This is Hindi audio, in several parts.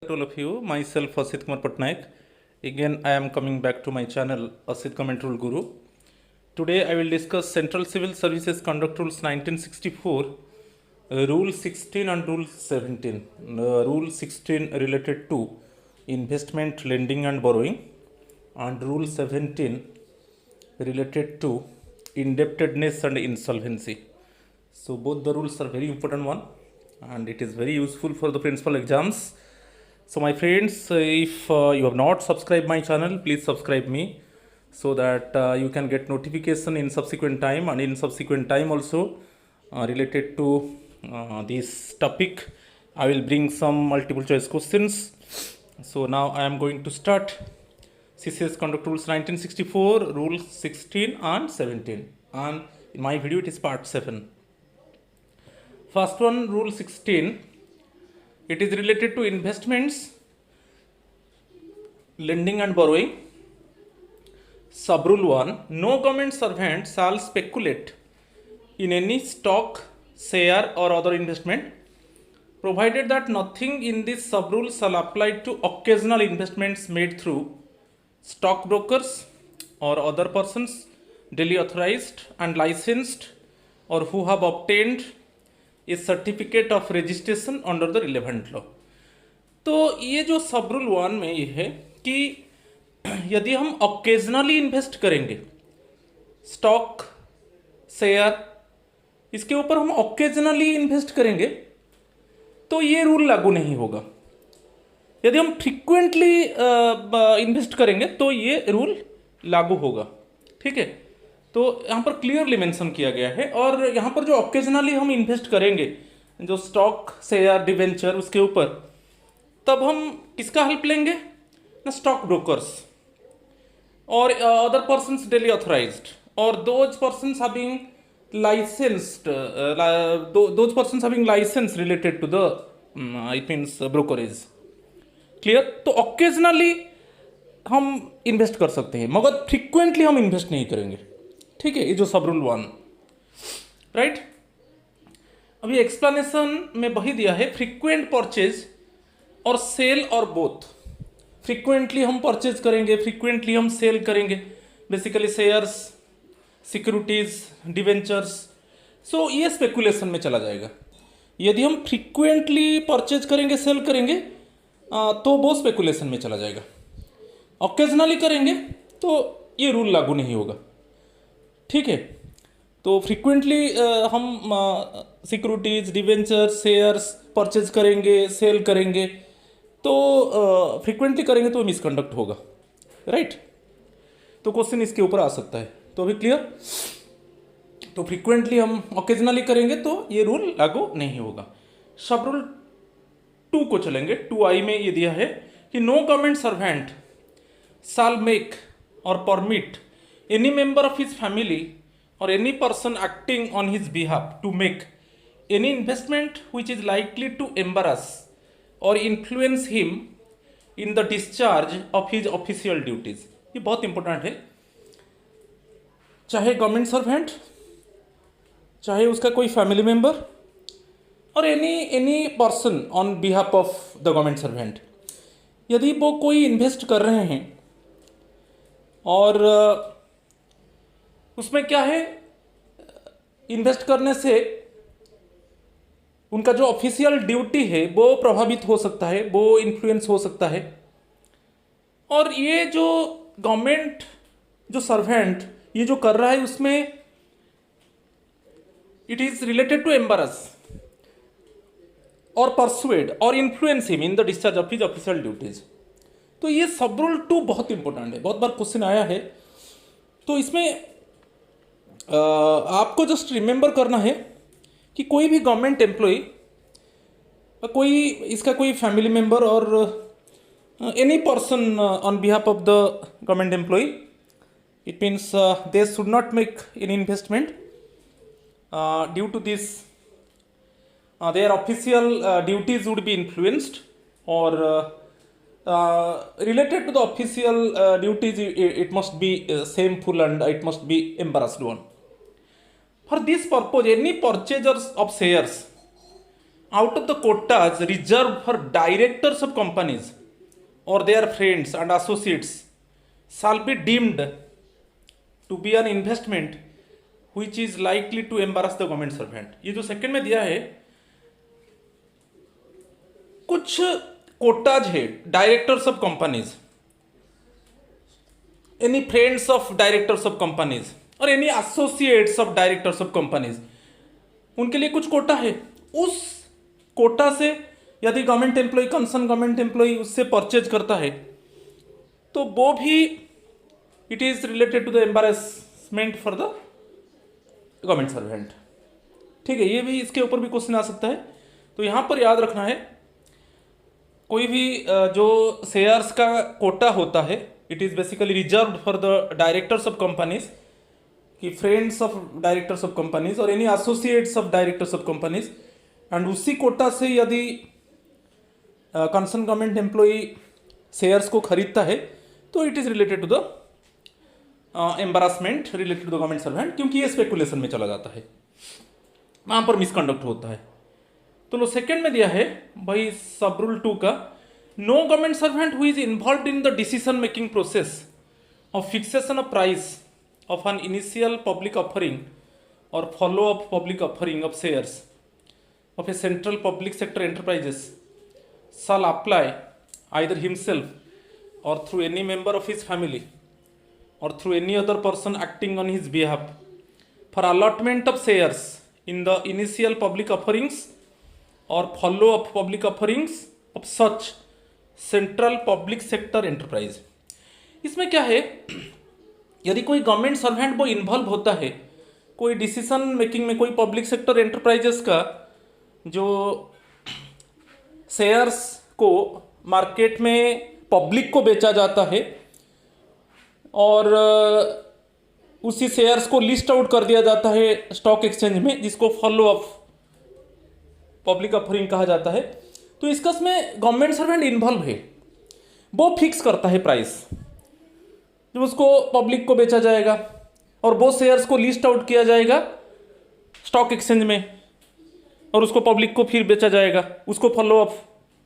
to all of you. Myself Asit Kumar Patnaik. Again, I am coming back to my channel Asit Comment Rule Guru. Today, I will discuss Central Civil Services Conduct Rules 1964, Rule 16 and Rule 17. Rule 16 related to investment, lending and borrowing, and Rule 17 related to indebtedness and insolvency. So both the rules are very important one, and it is very useful for the principal exams. So my friends, if you have not subscribed my channel, please subscribe me so that you can get notification in subsequent time, and in subsequent time also related to this topic I will bring some multiple choice questions. So now I am going to start CCS Conduct Rules 1964, Rules 16 and 17, and in my video it is part 7. First one, Rule 16, it is related to investments, lending and borrowing. Sub-rule 1, no government servant shall speculate in any stock, share or other investment, provided that nothing in this sub-rule shall apply to occasional investments made through stockbrokers or other persons duly authorized and licensed or who have obtained A certificate of registration under the relevant law. तो ये जो सब रूल 1 में ये है कि यदि हम ऑकेजनली इन्वेस्ट करेंगे स्टॉक, शेयर, इसके ऊपर हम ऑकेजनली इन्वेस्ट करेंगे तो ये रूल लागू नहीं होगा. यदि हम फ्रीक्वेंटली इन्वेस्ट करेंगे तो ये रूल लागू होगा. ठीक है, तो यहाँ पर क्लियरली मेंशन किया गया है. और यहाँ पर जो ऑकेजनली हम इन्वेस्ट करेंगे जो स्टॉक, शेयर, डिवेंचर, उसके ऊपर तब हम किसका हेल्प लेंगे ना, stock brokers or other persons duly authorised or those persons having licensed, those persons having licence related to the it means brokerage. Clear. तो ऑकेजनली हम इन्वेस्ट कर सकते हैं मगर फ्रीक्वेंटली हम इन्वेस्ट नहीं करेंगे. ठीक है, ये जो सब रूल 1, राइट. अभी एक्सप्लेनेशन में वही दिया है, फ्रीक्वेंट परचेज और सेल और बोथ. फ्रीक्वेंटली हम परचेज करेंगे, फ्रीक्वेंटली हम सेल करेंगे, बेसिकली शेयर्स, सिक्योरिटीज, डिवेंचर्स. सो ये स्पेकुलेशन में चला जाएगा. यदि हम फ्रीक्वेंटली परचेज करेंगे, सेल करेंगे तो वो स्पेकुलेशन में चला जाएगा. ऑकेजनली करेंगे तो ये रूल लागू नहीं होगा. ठीक है, तो फ्रीक्वेंटली हम सिक्योरिटीज, डिवेंचर्स, शेयर्स परचेज करेंगे, सेल करेंगे तो फ्रीक्वेंटली करेंगे तो मिसकंडक्ट होगा, राइट. तो क्वेश्चन इसके ऊपर आ सकता है. तो अभी क्लियर. तो फ्रीक्वेंटली हम ऑकेजनली करेंगे तो ये रूल लागू नहीं होगा. सब रूल 2 को चलेंगे. 2I में ये दिया है कि no government servant shall make or permit any member of his family or any person acting on his behalf to make any investment which is likely to embarrass or influence him in the discharge of his official duties. ये बहुत इंपॉर्टेंट है. चाहे गवर्नमेंट सर्वेंट, चाहे उसका कोई family member or any person on behalf of the government servant, यदि वो कोई इन्वेस्ट कर रहे हैं और उसमें क्या है, इन्वेस्ट करने से उनका जो ऑफिशियल ड्यूटी है वो प्रभावित हो सकता है, वो इन्फ्लुएंस हो सकता है. और ये जो गवर्नमेंट जो सर्वेंट ये जो कर रहा है उसमें it is related to embarrass or persuade or influence him in the discharge of his official duties. तो ये सब रूल 2 बहुत इंपॉर्टेंट है. बहुत बार क्वेश्चन आया है. तो इसमें आपको जस्ट रिमेंबर करना है कि कोई भी गवर्नमेंट एम्प्लॉय, कोई इसका कोई family member or any person on behalf of the government employ, it means they should not make any investment due to this their official duties would be influenced or related to the official duties, it must be shameful and it must be embarrassed one. For this purpose, any purchasers of shares out of the quotas reserved for directors of companies or their friends and associates shall be deemed to be an investment which is likely to embarrass the government servant. ये जो सेकंड में दिया है, कुछ कोटाज है directors of companies, any friends of directors of companies और any associates of directors of companies, उनके लिए कुछ कोटा है। उस कोटा से यदि government employ, concern government employ उससे परचेज करता है तो वो भी it is related to the embarrassment for the government servant. ठीक है, ये भी इसके ऊपर भी क्वेश्चन आ सकता है। तो यहाँ पर याद रखना है, कोई भी जो शेयर्स का कोटा होता है it is basically reserved for the directors of companies, कि friends of directors of companies और any associates of directors of companies, and उसी कोटा से यदि कंसर्न गवर्नमेंट एम्प्लॉय शेयर्स को खरीदता है तो it is related to the embarrassment related to the government servant, क्योंकि ये स्पेकुलेशन में चला जाता है, वहाँ पर मिसकंडक्ट होता है। तो लो सेकेंड में दिया है भाई सब रूल 2 का, no government servant who is involve in the decision making process of fixation of price of an initial public offering और follow up public offering of shares of a central public sector enterprises shall apply either himself or through any member of his family or through any other person acting on his behalf for allotment of shares in the initial public offerings or follow up public offerings of such central public sector enterprise। इसमें क्या है, यदि कोई गवर्नमेंट सर्वेंट वो इन्वॉल्व होता है कोई डिसीजन मेकिंग में, कोई पब्लिक सेक्टर एंटरप्राइजेस का जो शेयर्स को मार्केट में पब्लिक को बेचा जाता है और उसी शेयर्स को लिस्ट आउट कर दिया जाता है स्टॉक एक्सचेंज में, जिसको फॉलो अप पब्लिक ऑफरिंग कहा जाता है। तो इसका इसमें गवर्नमेंट सर्वेंट इन्वॉल्व है, वो फिक्स करता है प्राइस जो उसको पब्लिक को बेचा जाएगा और वो शेयर्स को लिस्ट आउट किया जाएगा स्टॉक एक्सचेंज में और उसको पब्लिक को फिर बेचा जाएगा, उसको फॉलो अप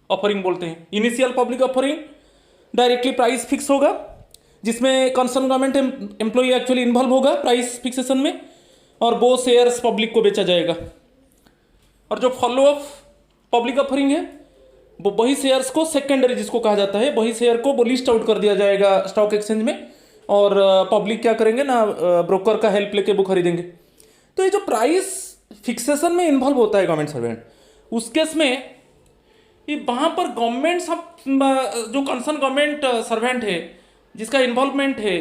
ऑफरिंग बोलते हैं। Initial public offering directly price fix होगा जिसमें concern government employ actually involve होगा प्राइस फिक्सेशन में और वो शेयर्स पब्लिक को बेचा जाएगा। और जो फॉलो अप पब्लिक ऑफरिंग है वो वही शेयर्स को सेकेंडरी जिसको कहा जाता है, वही शेयर को वो लिस्ट आउट कर दिया जाएगा स्टॉक एक्सचेंज में और पब्लिक क्या करेंगे ना, ब्रोकर का हेल्प लेके वो खरीदेंगे। तो ये जो प्राइस फिक्सेशन में इन्वॉल्व होता है गवर्नमेंट सर्वेंट, उस केस में ये वहाँ पर गवर्नमेंट सब जो कंसर्न गवर्नमेंट सर्वेंट है जिसका इन्वॉल्वमेंट है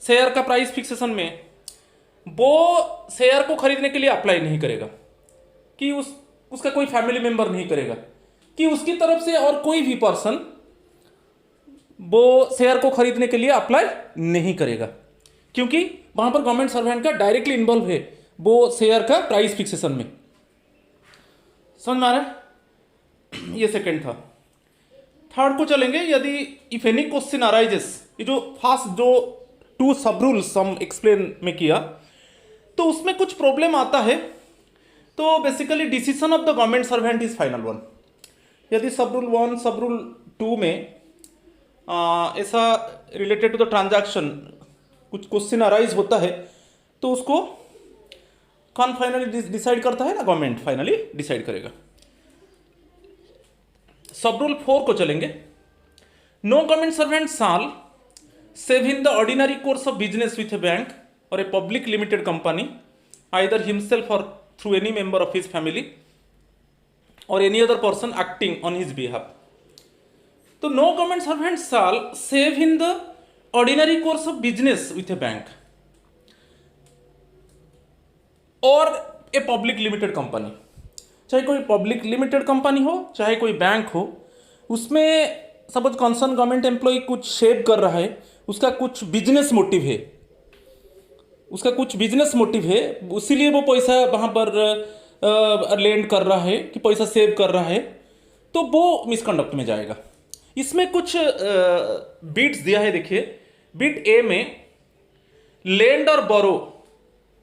शेयर का प्राइस फिक्सेशन में, वो शेयर को खरीदने के लिए अप्लाई नहीं करेगा, कि उसका कोई फैमिली मेंबर नहीं करेगा, कि उसकी तरफ से और कोई भी पर्सन वो शेयर को खरीदने के लिए अप्लाई नहीं करेगा, क्योंकि वहाँ पर गवर्नमेंट सर्वेंट का डायरेक्टली इन्वॉल्व है वो शेयर का प्राइस फिक्सेशन में। समझ में आ रहा है? ये सेकंड था। थर्ड को चलेंगे, यदि इफ एनी क्वेश्चन अराइजेस, ये जो फास्ट जो 2 सब रूल्स हम एक्सप्लेन में किया तो उसमें कुछ प्रॉब्लम आता है, तो basically decision of the government servant is final one. यदि सब रूल 1 सब रूल 2 में ऐसा रिलेटेड टू द ट्रांजैक्शन कुछ क्वेश्चन अराइज होता है तो उसको कौन फाइनली डिसाइड करता है ना, गवर्नमेंट फाइनली डिसाइड करेगा। सब रूल 4 को चलेंगे, no government servant shall save in the ordinary course of business with a bank और a public limited company either himself और through any member of his family और any other person acting on his behalf. तो no government servant shall save in the ordinary course of business with a bank और ए पब्लिक लिमिटेड कंपनी, चाहे कोई पब्लिक लिमिटेड कंपनी हो चाहे कोई बैंक हो, उसमें सपोज कंसर्न गवर्नमेंट एम्प्लॉय कुछ सेव कर रहा है, उसका कुछ बिजनेस मोटिव है, इसीलिए वो पैसा वहाँ पर लैंड कर रहा है कि पैसा सेव कर रहा है, तो वो मिसकंडक्ट में जाएगा। इसमें कुछ बिट्स दिया है, देखिए बिट ए में लैंड और बोरो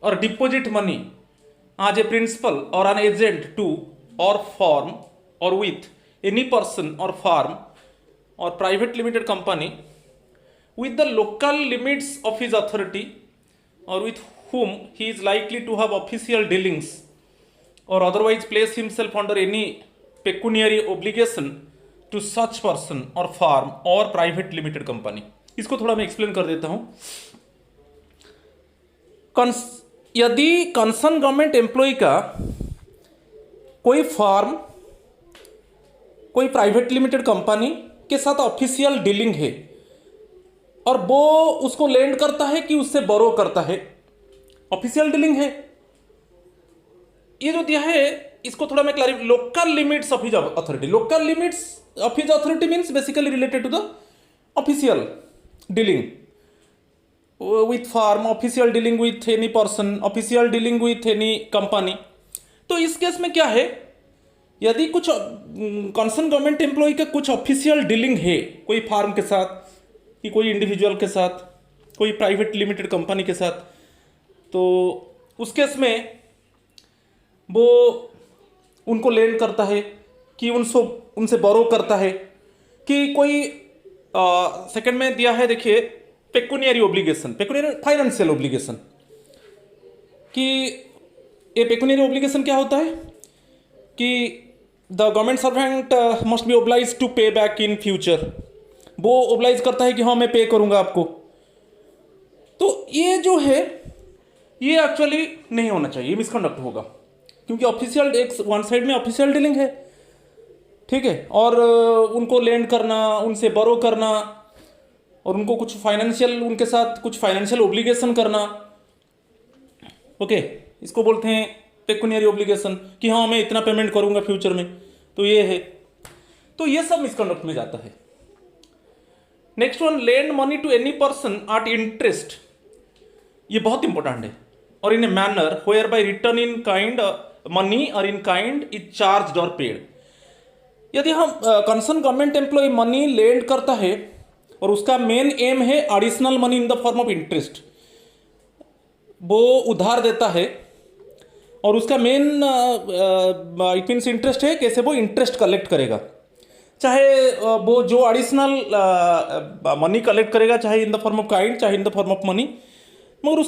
और deposit money as a principal or an agent to or firm or with any person or firm or private limited company with the local limits of his authority or with whom he is likely to have official dealings or otherwise place himself under any pecuniary obligation to such person or firm or private limited company. इसको थोड़ा मैं एक्सप्लेन कर देता हूं. यदि कंसर्न गवर्नमेंट एम्प्लॉय का कोई फर्म, कोई प्राइवेट लिमिटेड कंपनी के साथ ऑफिशियल डीलिंग है और वो उसको लेंड करता है कि उससे बोरो करता है, ऑफिशियल डीलिंग है. ये जो दिया है इसको थोड़ा मैं clarify. Local limits of his authority, local limits of his authority means basically related to the official dealing with firm, official dealing with any person, official dealing with any company. तो इस केस में क्या है, यदि कुछ कंसर्न गवर्नमेंट एम्प्लॉय का कुछ ऑफिशियल डीलिंग है कोई फार्म के साथ कि कोई इंडिविजुअल के साथ, कोई प्राइवेट लिमिटेड कंपनी के साथ, तो उस केस में वो उनको लेंड करता है कि उनसे बोरो करता है कि कोई सेकंड में दिया है देखिए pecuniary obligation, pecuniary financial obligation. कि ये पेकुनियरी ओब्लिगेशन क्या होता है कि the government servant must be oblige to pay back in future. वो ओब्लाइज करता है कि हाँ मैं पे करूंगा आपको. तो ये जो है ये एक्चुअली नहीं होना चाहिए, ये मिसकंडक्ट होगा क्योंकि ऑफिशियल एक वन साइड में ऑफिशियल डीलिंग है, ठीक है, और उनको लेंड करना, उनसे बोरो करना और उनको कुछ फाइनेंशियल, उनके साथ कुछ फाइनेंशियल ओब्लिगेशन करना, ओके, इसको बोलते हैं पेकुनियरी ओब्लिगेशन कि हाँ मैं इतना पेमेंट करूंगा फ्यूचर में. तो ये है, तो ये सब मिसकंडक्ट में जाता है. Next one, lend money to any person at interest. ये बहुत इंपॉर्टेंट है. और in a manner where by return in kind money और इन काइंड इज चार्ज और पेड. यदि हम concern government employ money lend करता है और उसका मेन एम है additional money in the form of interest, वो उधार देता है और उसका मेन इट मीन्स इंटरेस्ट है, कैसे वो इंटरेस्ट कलेक्ट करेगा, चाहे वो जो एडिशनल मनी कलेक्ट करेगा चाहे in the form of kind चाहे in the form of money, मगर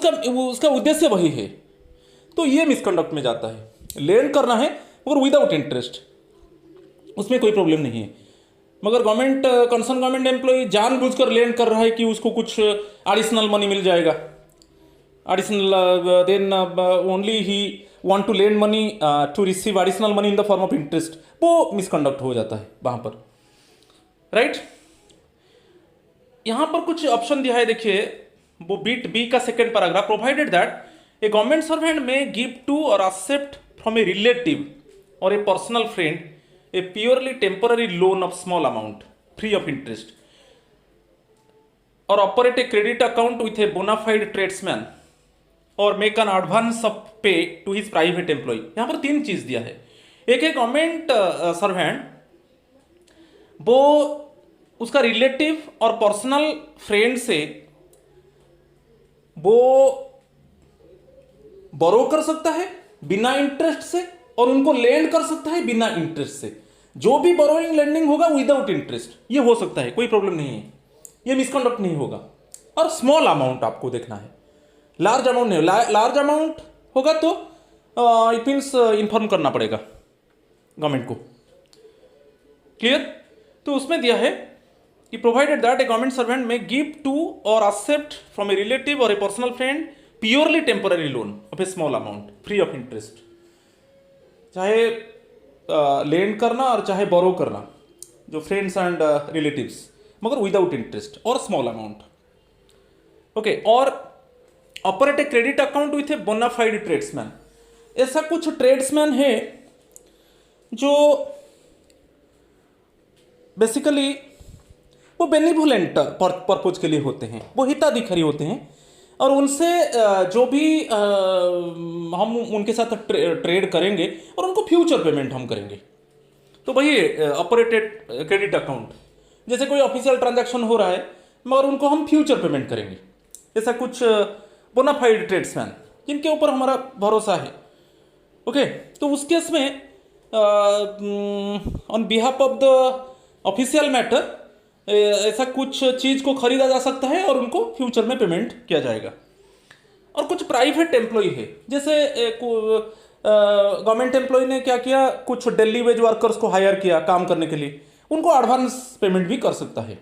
उसका उद्देश्य वही है. तो ये मिसकंडक्ट में जाता है. लेंड करना है मगर विदाउट इंटरेस्ट, उसमें कोई प्रॉब्लम नहीं है. मगर गवर्नमेंट कंसर्न गवर्नमेंट एम्प्लॉय जानबूझकर लेंड कर रहा है कि उसको कुछ एडिशनल मनी मिल जाएगा, additional, then only he want to lend money to receive additional money in the form of interest, वो मिसकंडक्ट हो जाता है वहां पर, राइट. यहां पर कुछ ऑप्शन दिया है, देखिए वो बिट बी का second paragraph. Provided that a government servant may give to or accept from a relative or a personal friend a purely temporary loan of small amount free of interest or operate a credit account with a bona fide tradesman or make an advance of pay to his private employee. यहां पर तीन चीज दिया है. एक है गवर्नमेंट सर्वेंट, वो उसका रिलेटिव और पर्सनल फ्रेंड से वो बोरो कर सकता है बिना इंटरेस्ट से और उनको लेंड कर सकता है बिना इंटरेस्ट से. जो भी बोरोइंग लेंडिंग होगा विदाउट इंटरेस्ट, ये हो सकता है, कोई प्रॉब्लम नहीं है, ये मिसकंडक्ट नहीं होगा. और स्मॉल अमाउंट आपको देखना है, लार्ज अमाउंट नहीं. लार्ज अमाउंट होगा तो इट मीन्स इन्फॉर्म करना पड़ेगा गवर्नमेंट को. क्लियर. तो उसमें दिया है कि provided that a government servant may give to or accept from a relative or a personal friend purely temporary loan of a small amount free of interest. चाहे लेंड करना और चाहे बोरो करना, जो फ्रेंड्स एंड रिलेटिव्स, मगर विदाउट इंटरेस्ट और small amount, okay. Or operate a credit account with a bona fide tradesman. ऐसा कुछ ट्रेड्समैन है जो बेसिकली वो बेनिवोलेंट पर्पज के लिए होते हैं, वो हिताधिकारी होते हैं और उनसे जो भी हम उनके साथ ट्रेड करेंगे और उनको फ्यूचर पेमेंट हम करेंगे. तो वही ऑपरेटेड क्रेडिट अकाउंट, जैसे कोई ऑफिशियल ट्रांजैक्शन हो रहा है मगर उनको हम फ्यूचर पेमेंट करेंगे. ऐसा कुछ बोनाफाइड ट्रेड्समैन जिनके ऊपर हमारा भरोसा है, ओके. तो उस केस में on behalf of the official matter ऐसा कुछ चीज़ को खरीदा जा सकता है और उनको फ्यूचर में पेमेंट किया जाएगा। और कुछ प्राइवेट एम्प्लॉय है, जैसे गवर्नमेंट एम्प्लॉय ने क्या किया, कुछ डेली वेज वर्कर्स को हायर किया काम करने के लिए, उनको एडवांस पेमेंट भी कर सकता है।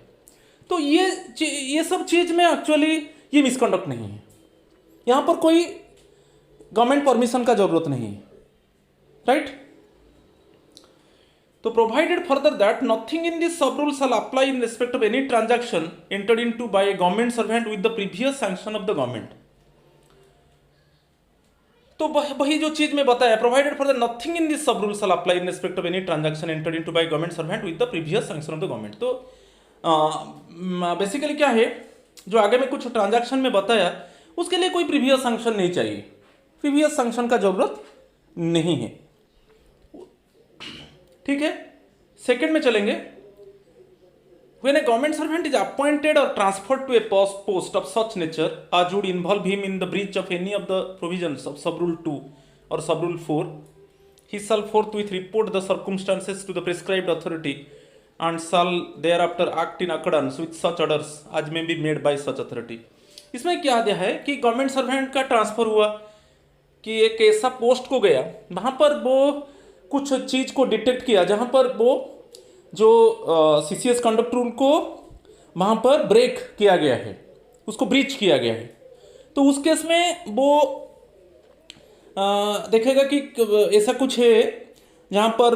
तो ये सब चीज़ में एक्चुअली ये मिसकंडक्ट नहीं है, यहाँ पर कोई गवर्नमेंट परमिशन का जरूरत नहीं है, राइट। तो provided further that nothing in this sub rule shall apply in respect of any transaction entered into by a government servant with the previous sanction of the government. तो वही जो चीज में बताया, provided further nothing in this sub rule shall apply in respect of any transaction entered into by government servant with the previous sanction of the government. तो बेसिकली क्या है, जो आगे में कुछ ट्रांजैक्शन में बताया उसके लिए कोई प्रीवियस सैंक्शन नहीं चाहिए, प्रीवियस सैंक्शन का जरूरत नहीं है, ठीक है। सेकंड में चलेंगे, when a government servant is appointed or transferred to a post of such nature as would involve him in the breach of any of the provisions of subrule 2 or subrule 4, he shall forthwith report the circumstances to the prescribed authority and shall thereafter act in accordance with such orders as may be made by such authority। इसमें क्या दिया है कि गवर्नमेंट सर्वेंट का ट्रांसफर हुआ कि एक ऐसा पोस्ट को गया, वहाँ पर वो कुछ चीज़ को डिटेक्ट किया जहाँ पर वो जो सीसीएस कंडक्ट रूल को वहाँ पर ब्रेक किया गया है, उसको ब्रीच किया गया है। तो उस केस में वो देखेगा कि ऐसा कुछ है जहाँ पर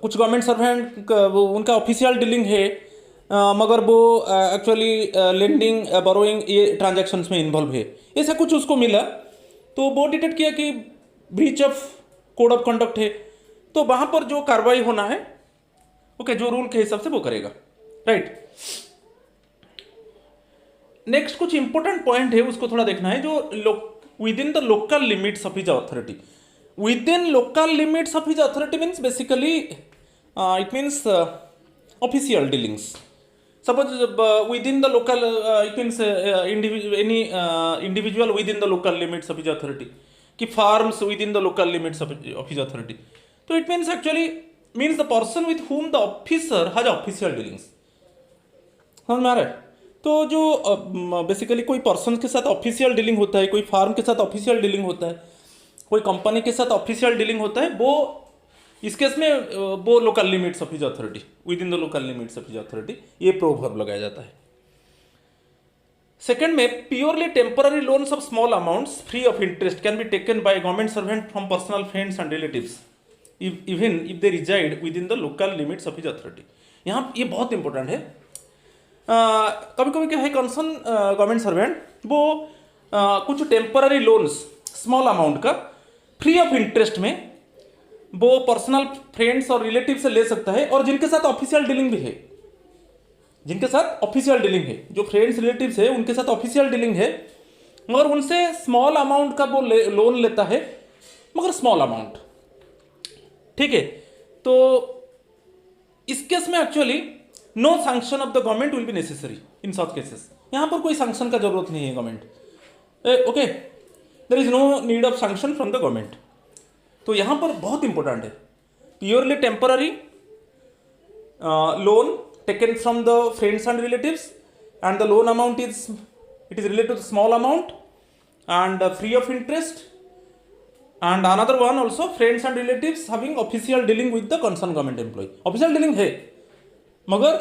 कुछ गवर्नमेंट सर्वेंट उनका ऑफिशियल डीलिंग है, मगर वो एक्चुअली लेंडिंग बोरोइंग ये ट्रांजैक्शंस में इन्वॉल्व है, ऐसा कुछ उसको मिला। तो वो डिटेक्ट किया कि breach of code of conduct है, तो वहां पर जो कार्रवाई होना है ओके, जो रूल के हिसाब से वो करेगा, राइट। नेक्स्ट कुछ इंपॉर्टेंट पॉइंट है उसको थोड़ा देखना है, जो within the local limits of his authority. Within local limits of his authority means basically it means official dealings. Suppose within the local it means any individual within the local limits of his authority, कि farms within the local limits of his authority. तो it means actually means the person with whom the officer has official dealings, समझ में आ रहा है। तो जो बेसिकली कोई पर्सन के साथ ऑफिशियल डीलिंग होता है, कोई फार्म के साथ ऑफिशियल डीलिंग होता है, कोई कंपनी के साथ ऑफिशियल डीलिंग होता है, वो इस केस में वो local limits of his authority, within the local limits of his authority, ये प्रोवर्ब लगाया जाता है। सेकेंड में purely temporary loans of small amounts free of interest can be taken by government servant from personal friends and relatives even if they reside within the local limits of his authority. यहाँ ये बहुत इंपॉर्टेंट है। कभी कभी क्या है, कंसर्न गवर्नमेंट सर्वेंट वो कुछ टेम्पररी लोन्स स्मॉल अमाउंट का फ्री ऑफ इंटरेस्ट में वो पर्सनल फ्रेंड्स और रिलेटिव से ले सकता है, और जिनके साथ ऑफिशियल डीलिंग भी है, जिनके साथ ऑफिशियल डीलिंग है, जो फ्रेंड्स रिलेटिव्स है उनके साथ ऑफिशियल डीलिंग है, मगर उनसे स्मॉल अमाउंट का वो लोन लेता है, मगर स्मॉल अमाउंट, ठीक है। तो इस केस में actually no sanction of the government will be necessary in such cases. यहां पर कोई सैंक्शन का जरूरत नहीं है government, okay, there is no need of sanction from the government. तो यहां पर बहुत इंपॉर्टेंट है, purely temporary loan taken from the friends and relatives, and the loan amount is related to the small amount and free of interest, and another one also friends and relatives having official dealing with the concerned government employee। official dealing है, मगर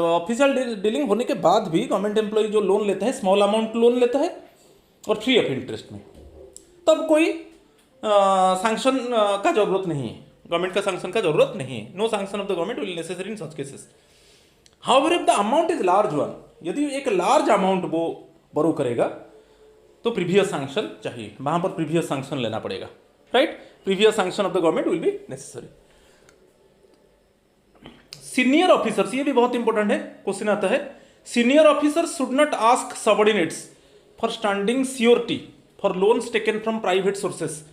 ऑफिशियल डीलिंग होने के बाद भी गवर्नमेंट एम्प्लॉय जो लोन लेता है, स्मॉल अमाउंट लोन लेता है और फ्री ऑफ इंटरेस्ट में, तब कोई सैंक्शन का जरूरत नहीं है, गवर्नमेंट का सैंक्शन का जरूरत नहीं है। No sanction of the government will necessary in such cases. However if the amount is large one, यदि एक लार्ज अमाउंट वो बोरो करेगा तो प्रीवियस सैंक्शन चाहिए, वहां पर प्रीवियस सैंक्शन लेना पड़ेगा, right. Previous sanction of the government will be necessary. Senior officers, ये भी बहुत इंपॉर्टेंट है, क्वेश्चन आता है, senior officers should not ask subordinates for standing surety for loans taken from private sources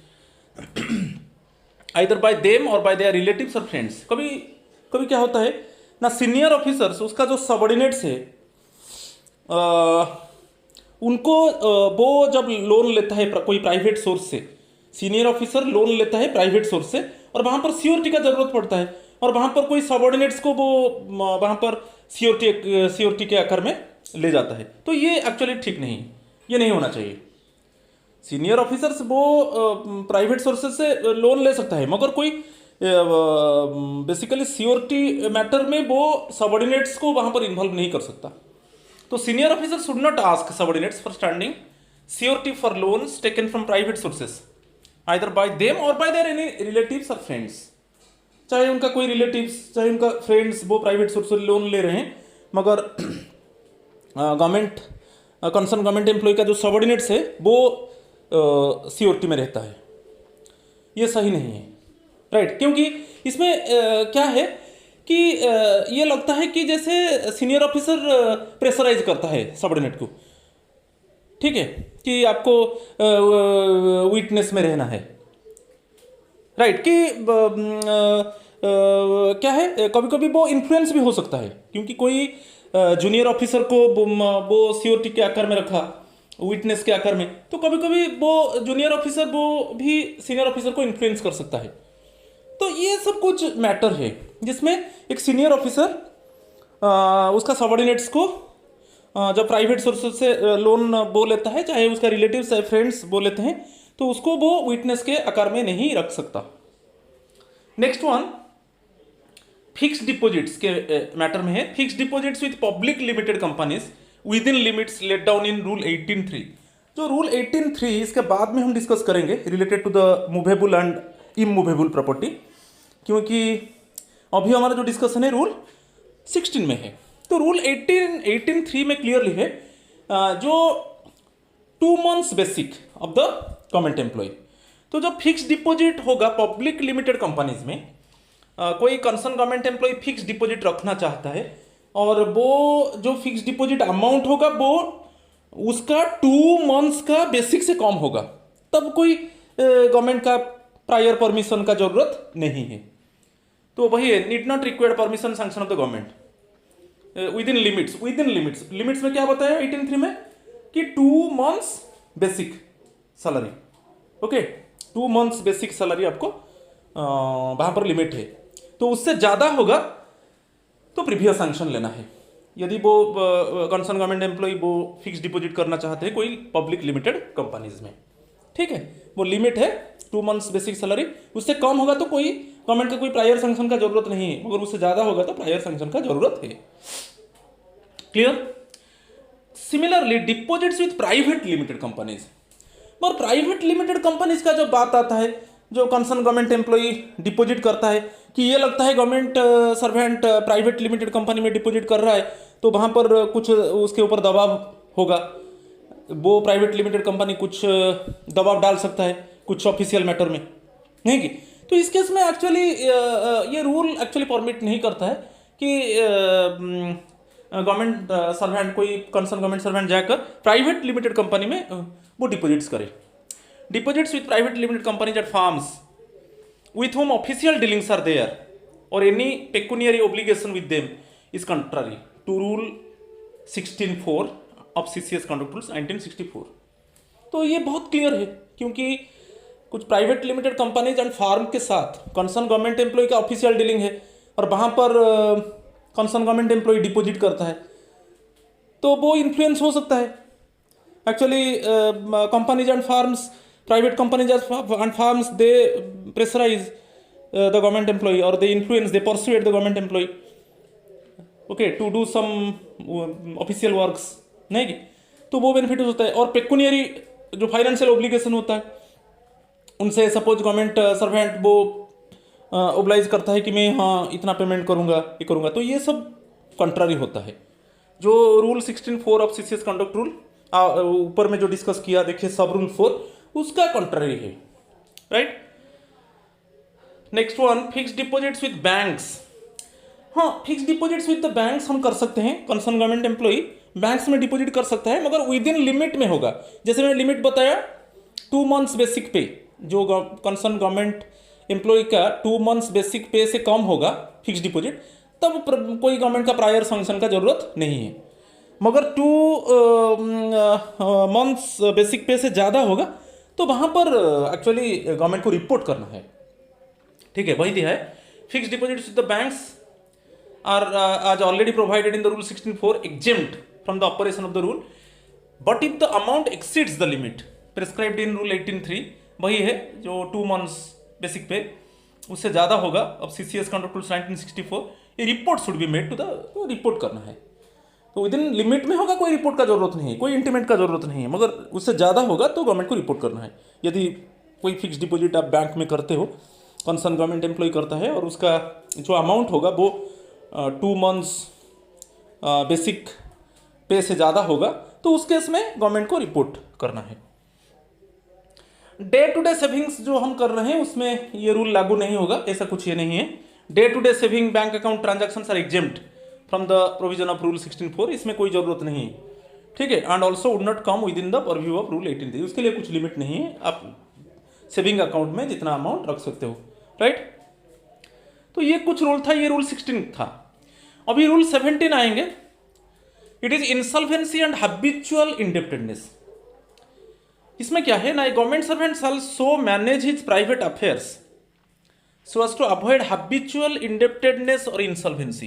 either bye them और बाय देयर रिलेटिव्स और फ्रेंड्स। कभी कभी क्या होता है ना, सीनियर ऑफिसर्स, उसका जो सबऑर्डिनेट्स है उनको वो जब लोन लेता है कोई प्राइवेट सोर्स से, सीनियर ऑफिसर लोन लेता है प्राइवेट सोर्स से और वहाँ पर सियोरिटी का जरूरत पड़ता है और वहाँ पर कोई सबॉर्डिनेट्स को वो वहाँ पर सियोरिटी के आकार में ले जाता है, तो ये एक्चुअली ठीक नहीं, ये नहीं होना चाहिए। सीनियर ऑफिसर्स वो प्राइवेट सोर्सेज से लोन ले सकता है, मगर कोई बेसिकली सियोरिटी मैटर में वो सबॉर्डिनेट्स को वहाँ पर इन्वॉल्व नहीं कर सकता। तो senior officer should not ask subordinates for standing सियोरिटी for loans taken from private sources either bye them और बाय देयर एनी रिलेटिव्स और फ्रेंड्स। चाहे उनका कोई रिलेटिव्स चाहे उनका फ्रेंड्स वो प्राइवेट सोर्स से लोन ले रहे हैं, मगर गवर्नमेंट कंसर्न गवर्नमेंट एम्प्लॉय का जो सबॉर्डिनेट्स है वो सियोरिटी में रहता है, ये सही नहीं है, राइट। क्योंकि इसमें क्या है कि ये लगता है कि जैसे सीनियर ऑफिसर प्रेशराइज करता है सबॉर्डिनेट को, ठीक है, कि आपको विटनेस में रहना है, राइट। कि क्या है, कभी कभी वो इन्फ्लुएंस भी हो सकता है, क्योंकि कोई जूनियर ऑफिसर को वो सियोरिटी के आकार में रखा, विटनेस के आकार में, तो कभी कभी वो जूनियर ऑफिसर वो भी सीनियर ऑफिसर को इन्फ्लुएंस कर सकता है। तो ये सब कुछ मैटर है जिसमें एक सीनियर ऑफिसर उसका सबॉर्डिनेट्स को जब प्राइवेट सोर्सेस से लोन वो लेता है, चाहे उसका रिलेटिव्स चाहे फ्रेंड्स वो लेते हैं, तो उसको वो विटनेस के आकार में नहीं रख सकता। नेक्स्ट वन फिक्स्ड डिपॉजिट्स के मैटर में है। Fixed deposits with public limited companies within limits laid down in rule 18(3). जो रूल 18(3) इसके बाद में हम डिस्कस करेंगे related to the movable and immovable property, क्योंकि अभी हमारा जो डिस्कशन है रूल 16 में है। तो रूल 18(3) में क्लियरली है जो 2 months basic of the government employ. तो जब फिक्स डिपॉजिट होगा पब्लिक लिमिटेड कंपनीज में, कोई concern government employ fix deposit रखना चाहता है और वो जो फिक्स डिपॉजिट अमाउंट होगा वो उसका 2 months का बेसिक से कम होगा, तब कोई गवर्नमेंट का प्रायर परमिशन का जरूरत नहीं है। तो वही है, need not required permission sanction of the government with in limits. Limits में क्या बताया 18(3) में कि 2 months basic salary, okay, 2 months basic salary आपको वहां पर लिमिट है। तो उससे ज़्यादा होगा तो प्रीवियस सैंक्शन लेना है, यदि वो कंसर्न गवर्नमेंट एम्प्लॉय वो फिक्स डिपॉजिट करना चाहते हैं कोई पब्लिक लिमिटेड कंपनीज में, ठीक है। वो लिमिट है 2 months बेसिक सैलरी, उससे कम होगा तो कोई गवर्नमेंट का कोई प्रायर सैंक्शन का जरूरत नहीं है, मगर उससे ज़्यादा होगा तो प्रायर सैंक्शन का जरूरत है। Clear. Similarly deposits with private limited companies, मगर प्राइवेट लिमिटेड कंपनीज का जब बात आता है, जो कंसर्न गवर्नमेंट एम्प्लॉय डिपॉजिट करता है कि ये लगता है government servant private limited company में डिपॉजिट कर रहा है, तो वहाँ पर कुछ उसके ऊपर दबाव होगा, वो प्राइवेट लिमिटेड कंपनी कुछ दबाव डाल सकता है कुछ ऑफिशियल मैटर में, नहीं कि। तो इस केस में एक्चुअली ये रूल एक्चुअली परमिट नहीं करता है कि गवर्नमेंट सर्वेंट कोई कंसर्न गवर्नमेंट सर्वेंट जाकर प्राइवेट लिमिटेड कंपनी में वो डिपॉजिट्स करे। Deposits with private limited companies at firms with whom official dealings are there or any pecuniary obligation with them is contrary to rule 16(4) of CCS Conduct Rules 1964। तो ये बहुत क्लियर है, क्योंकि कुछ private limited companies and firm के साथ कंसर्न गवर्नमेंट एम्प्लॉय का ऑफिशियल डीलिंग है और वहाँ पर कंसर्न गवर्नमेंट एम्प्लॉय डिपॉजिट करता है, तो वो इन्फ्लुएंस हो सकता है। Actually companies and farms, private companies and farms, they pressurize the government employee or they influence, they persuade the government employee, okay, to do some official works, नहीं कि, तो वो बेनिफिट होता है। और पेकुनियरी जो फाइनेंशियल ऑब्लिगेशन होता है उनसे, सपोज गवर्नमेंट सर्वेंट वो ओब्लाइज करता है कि मैं हाँ इतना पेमेंट करूँगा ये करूँगा, तो ये सब कंट्रारी होता है। जो rule 16(4) of CCS conduct rule ऊपर में जो डिस्कस किया, देखिए सब रूल 4 उसका कंट्रारी है, right. Next one fix deposits with banks. हाँ, fix deposits with the banks हम कर सकते हैं, कंसर्न गवर्नमेंट एम्प्लॉय बैंक्स में डिपॉजिट कर सकता है, मगर विद इन लिमिट में होगा। जैसे मैंने लिमिट बताया 2 months बेसिक पे, जो कंसर्न गवर्नमेंट एम्प्लॉय का 2 months बेसिक पे से कम होगा फिक्स डिपॉजिट, तब कोई गवर्नमेंट का प्रायर सैंक्शन का जरूरत नहीं है। मगर 2 months बेसिक पे से ज़्यादा होगा तो वहाँ पर एक्चुअली गवर्नमेंट को रिपोर्ट करना है। ठीक है, वही दिया है, fix deposits with the banks are आज already provided in the rule 16(4) exempt from the operation of the rule, but if the amount exceeds the limit prescribed in rule 18(3), वही है जो 2 months बेसिक पे, उससे ज़्यादा होगा अब CCS कंट्रोल रूल्स 1964, ये report should be made to the, तो रिपोर्ट करना है। तो विद इन लिमिट में होगा, कोई रिपोर्ट का जरूरत नहीं है, कोई इंटीमेट का जरूरत नहीं है, मगर उससे ज़्यादा होगा तो गवर्नमेंट को रिपोर्ट करना है। यदि कोई फिक्स डिपॉजिट आप बैंक में करते हो, कंसर्न गवर्नमेंट एम्प्लॉय करता है, और उसका जो अमाउंट होगा वो 2 months बेसिक पे से ज़्यादा होगा, तो उस केस में गवर्नमेंट को रिपोर्ट करना है। डे टू डे सेविंग्स जो हम कर रहे हैं उसमें ये रूल लागू नहीं होगा, ऐसा कुछ ये नहीं है। Day to day saving bank account transactions are exempt from the provision of rule 16(4), इसमें कोई जरूरत नहीं है। ठीक है, and also would not come within the purview of rule 18(3), उसके लिए कुछ लिमिट नहीं है, आप सेविंग अकाउंट में जितना अमाउंट रख सकते हो, राइट। तो ये कुछ रूल था, ये रूल 16 था। अभी रूल 17 आएंगे। It is insolvency and habitual indebtedness. इसमें क्या है ना, a government servant shall so manage his private affairs so as to avoid habitual indebtedness और insolvency.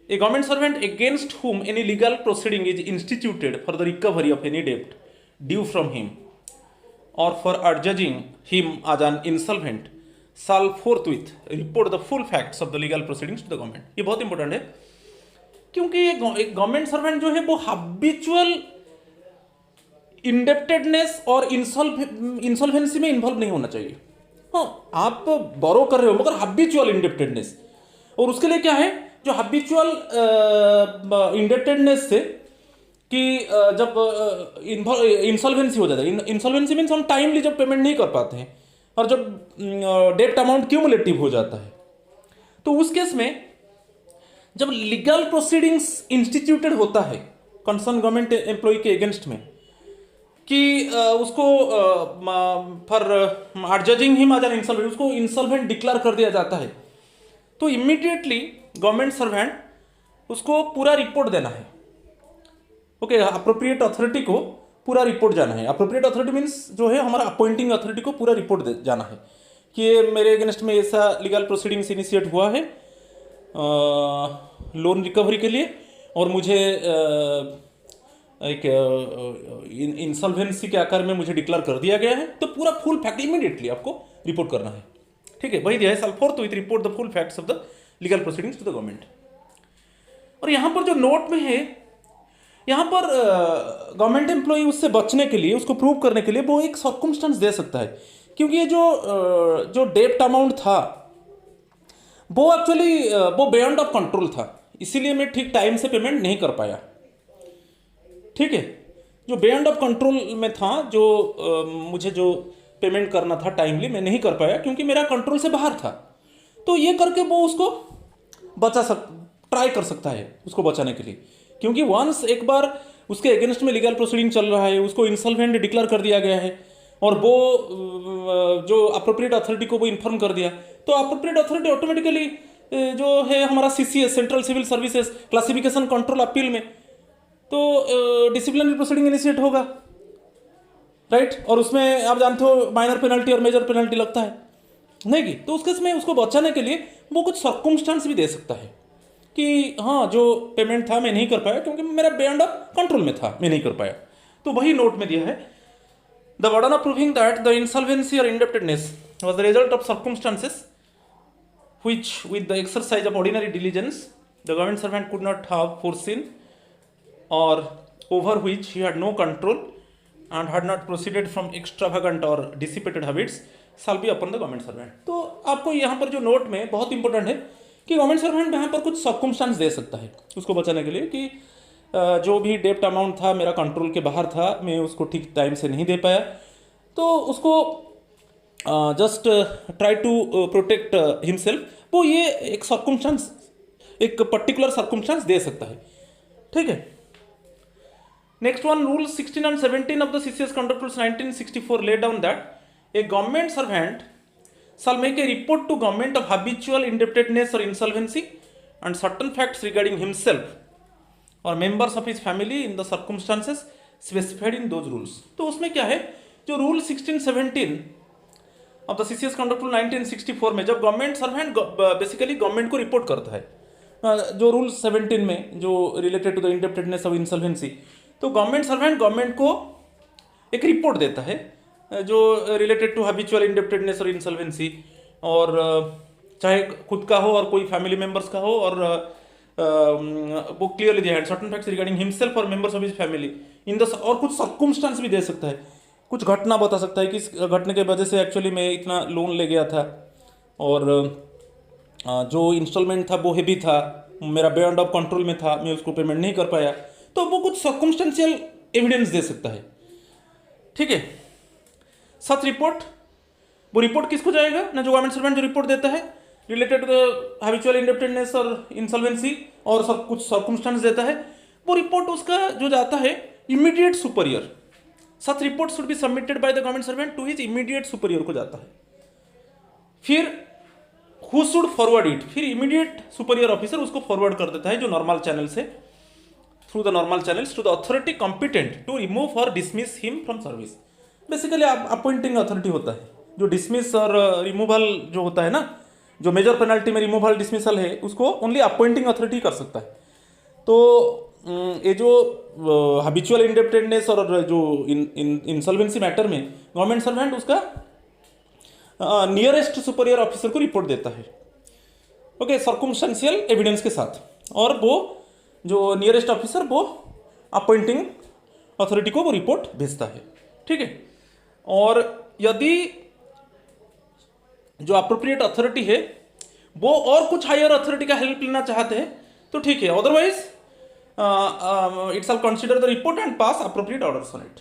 A government servant against whom any legal proceeding is instituted for the recovery of any debt due from him or for adjudging him as an insolvent shall forthwith report the full facts of the legal proceedings to the government। ये बहुत इंपॉर्टेंट है, क्योंकि ये गवर्नमेंट सर्वेंट जो है वो हैबिचुअल इंडेप्टेडनेस और इंसॉल्वेंसी में इन्वॉल्व नहीं होना चाहिए। हाँ, आप बोरो कर रहे हो मगर हैबिचुअल इंडेप्टेडनेस, और उसके लिए क्या है, जो हैबिचुअल इंडेप्टेडनेस से कि जब इंसॉल्वेंसी हो जाता है, इंसॉल्वेंसी मीन्स हम टाइमली जब पेमेंट नहीं कर पाते हैं और जब डेट अमाउंट क्यूमुलेटिव हो जाता है, तो उस केस में जब लीगल प्रोसीडिंग्स इंस्टीट्यूटेड होता है कंसर्न गवर्नमेंट एम्प्लॉय के अगेंस्ट में कि उसको for adjudging him as an insolvent, उसको इंसॉल्वेंट डिक्लेयर कर दिया जाता है, तो इमीडिएटली गवर्नमेंट सर्वेंट उसको पूरा रिपोर्ट देना है। ओके, अप्रोप्रिएट अथॉरिटी को पूरा रिपोर्ट जाना है। अप्रोप्रिएट अथॉरिटी मीन्स जो है हमारा अपॉइंटिंग अथॉरिटी को पूरा रिपोर्ट जाना है कि ये मेरे अगेंस्ट में ऐसा लीगल प्रोसीडिंग्स इनिशिएट हुआ है लोन रिकवरी के लिए, और मुझे एक इंसॉल्वेंसी के आकार में मुझे डिक्लेयर कर दिया गया है, तो पूरा फुल फैक्ट इमीडिएटली आपको रिपोर्ट करना है। ठीक है, वही दिया है, shall forthwith report the full facts of the legal proceedings to the government. और यहाँ पर जो नोट में है, यहाँ पर गवर्नमेंट एम्प्लॉय उससे बचने के लिए, उसको प्रूव करने के लिए वो एक सर्कमस्टेंस दे सकता है, क्योंकि ये जो डेप्ट अमाउंट था वो एक्चुअली वो बियॉन्ड ऑफ कंट्रोल था, इसीलिए मैं ठीक टाइम से पेमेंट नहीं कर पाया। ठीक है, जो बियॉन्ड ऑफ कंट्रोल में था, जो मुझे जो पेमेंट करना था टाइमली, मैं नहीं कर पाया क्योंकि मेरा कंट्रोल से बाहर था। तो ये करके वो उसको ट्राई कर सकता है उसको बचाने के लिए, क्योंकि वंस एक बार उसके अगेंस्ट में लीगल प्रोसीडिंग चल रहा है, उसको इंसॉल्वेंट डिक्लेयर कर दिया गया है, और वो जो अप्रोप्रिएट अथॉरिटी को वो इन्फॉर्म कर दिया, तो अप्रोप्रिएट अथॉरिटी ऑटोमेटिकली जो है हमारा CCS central civil services classification control appeal में तो डिसिप्लिनरी प्रोसीडिंग इनिशिएट होगा, राइट। और उसमें आप जानते हो माइनर पेनल्टी और मेजर पेनल्टी लगता है नहीं कि, तो उस केस में उसको बचाने के लिए वो कुछ सर्कमस्टेंस भी दे सकता है कि हाँ, जो पेमेंट था मैं नहीं कर पाया क्योंकि मेरा बियॉन्ड ऑफ कंट्रोल में था, मैं नहीं कर पाया। तो वही नोट में दिया है, the burden of proving that the insolvency और indebtedness was the result of circumstances which with the exercise of ordinary diligence the government servant could not have foreseen or over which he had no control and had not proceeded from extravagant or dissipated habits shall be upon the government servant। तो आपको यहाँ पर जो नोट में बहुत इंपॉर्टेंट है कि गवर्नमेंट सर्वेंट यहाँ पर कुछ सर्कमस्टेंस दे सकता है उसको बचाने के लिए कि जो भी डेप्ट अमाउंट था मेरा कंट्रोल के बाहर था, मैं उसको ठीक टाइम से नहीं दे पाया, तो उसको just try to protect himself, वो ये एक सर्कमस्टेंस, एक पर्टिकुलर सर्कमस्टेंस दे सकता है। ठीक है, next one, rule 16 and 17 of the CCS Conduct Rules 1964 lay down that a government servant shall make a report to government of habitual indebtedness or insolvency and certain facts regarding himself or members of his family in the circumstances specified in those rules। तो उसमें क्या है जो rule 1617 of the CCS conduct rule 1964 में जब गवर्नमेंट सर्वेंट बेसिकली गवर्नमेंट को रिपोर्ट करता है, जो रूल 17 में जो related to the indebtedness of insolvency, तो गवर्नमेंट सर्वेंट गवर्नमेंट को एक रिपोर्ट देता है जो रिलेटेड टू हैबिचुअल इंडेप्टेडनेस और इंसॉल्वेंसी, और चाहे खुद का हो और कोई फैमिली मेंबर्स का हो, और वो क्लियरली दिया है सर्टेन फैक्ट्स रिगार्डिंग हिमसेल्फ और members of his family in the, और कुछ सर्कमस्टांस भी दे सकता है, कुछ घटना बता सकता है कि इस घटने के वजह से एक्चुअली मैं इतना लोन ले गया था और जो इंस्टॉलमेंट था वो हेवी था, मेरा बियॉन्ड ऑफ कंट्रोल में था, मैं उसको पेमेंट नहीं कर पाया, तो वो कुछ सर्कमस्टेंशियल एविडेंस दे सकता है। ठीक है, सच रिपोर्ट, वो रिपोर्ट किसको जाएगा ना, जो गवर्नमेंट सर्वेंट जो रिपोर्ट देता है related to the habitual indebtedness और इंसॉल्वेंसी और सब कुछ सर्कमस्टेंस देता है, वो रिपोर्ट उसका जो जाता है immediate superior, such report should be submitted by the government servant to his immediate superior को जाता है। फिर हु शुड फॉरवर्ड इट, फिर इमीडिएट सुपीरियर ऑफिसर उसको फॉरवर्ड कर देता है जो नॉर्मल चैनल से, through the normal channels to the authority competent to remove और dismiss him from service. Basically appointing authority होता है जो डिसमिस और रिमूवल जो होता है ना, जो मेजर पेनल्टी में रिमूवल डिसमिसल है उसको ओनली अपॉइंटिंग अथॉरिटी कर सकता है। तो ये जो हैबिचुअल इंडेप्टेडनेस और जो इंसॉल्वेंसी मैटर में गवर्नमेंट सर्वेंट उसका नियरेस्ट सुपीरियर ऑफिसर को रिपोर्ट देता है, ओके, सर्कमस्टेंशियल एविडेंस के साथ, और वो जो नियरेस्ट ऑफिसर वो अपॉइंटिंग अथॉरिटी को वो रिपोर्ट भेजता है। ठीक है, और यदि जो अप्रोप्रिएट अथॉरिटी है वो और कुछ हायर अथॉरिटी का हेल्प लेना चाहते हैं तो ठीक है, otherwise it shall consider the report and pass appropriate orders on it.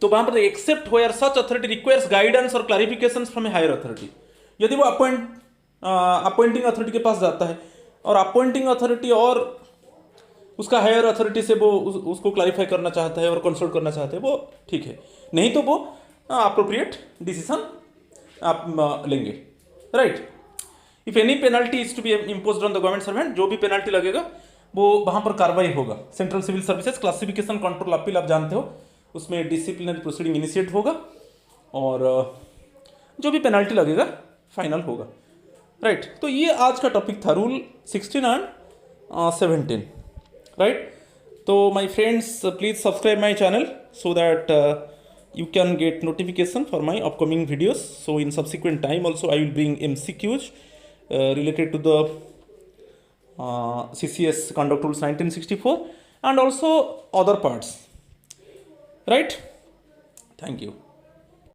तो वहां पर except where such authority requires guidance और clarifications from a higher authority, यदि वो अपॉइंटिंग अथॉरिटी के पास जाता है और अपॉइंटिंग अथॉरिटी और उसका हायर अथॉरिटी से वो उसको क्लैरिफाई करना चाहता है और कंसल्ट करना चाहता है, वो ठीक है, नहीं तो वो अप्रोप्रिएट डिसीजन आप लेंगे, right. If any penalty is to be imposed on the government servant, जो भी पेनल्टी लगेगा वो वहां पर कार्रवाई होगा। Central civil services classification control appeal आप जानते हो, उसमें डिसिप्लिनरी प्रोसीडिंग इनिशिएट होगा और जो भी पेनल्टी लगेगा फाइनल होगा, राइट। तो ये आज का टॉपिक था रूल 16 एंड 17, राइट। तो my friends, please subscribe my channel so that you can get notification for my upcoming videos. So in subsequent time also I will bring MCQs related to the CCS Conduct Rules 1964 and also other parts, right. Thank you.